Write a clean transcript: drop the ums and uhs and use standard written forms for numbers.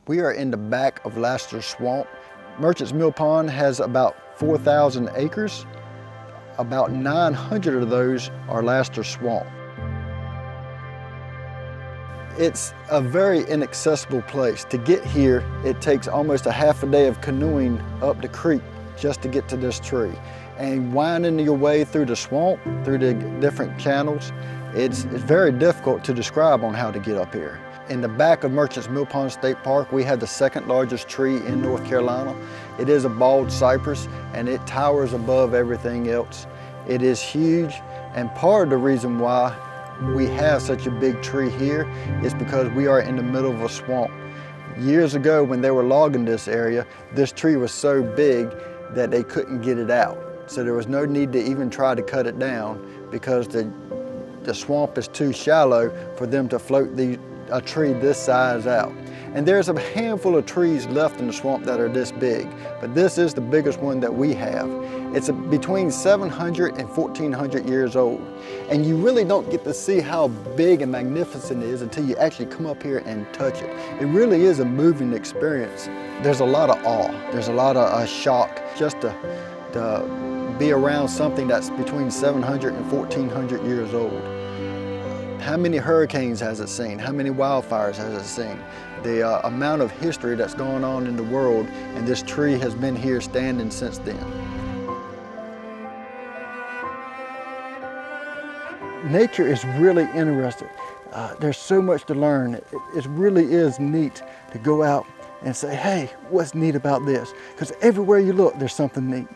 We are in the back of Laster Swamp. Merchant's Millpond has about 4,000 acres. About 900 of those are Laster Swamp. It's a very inaccessible place. To get here, it takes almost a half a day of canoeing up the creek just to get to this tree. And winding your way through the swamp, through the different channels, it's very difficult to describe on how to get up here. In the back of Merchant's Millpond State Park, we have the second largest tree in North Carolina. It is a bald cypress and it towers above everything else. It is huge, and part of the reason why we have such a big tree here is because we are in the middle of a swamp. Years ago, when they were logging this area, this tree was so big that they couldn't get it out. So there was no need to even try to cut it down because the swamp is too shallow for them to float a tree this size out. And there's a handful of trees left in the swamp that are this big, but this is the biggest one that we have. It's between 700 and 1,400 years old. And you really don't get to see how big and magnificent it is until you actually come up here and touch it. It really is a moving experience. There's a lot of awe. There's a lot of shock just to be around something that's between 700 and 1,400 years old. How many hurricanes has it seen? How many wildfires has it seen? The amount of history that's going on in the world, and this tree has been here standing since then. Nature is really interesting. There's so much to learn. It really is neat to go out and say, hey, what's neat about this? Because everywhere you look, there's something neat.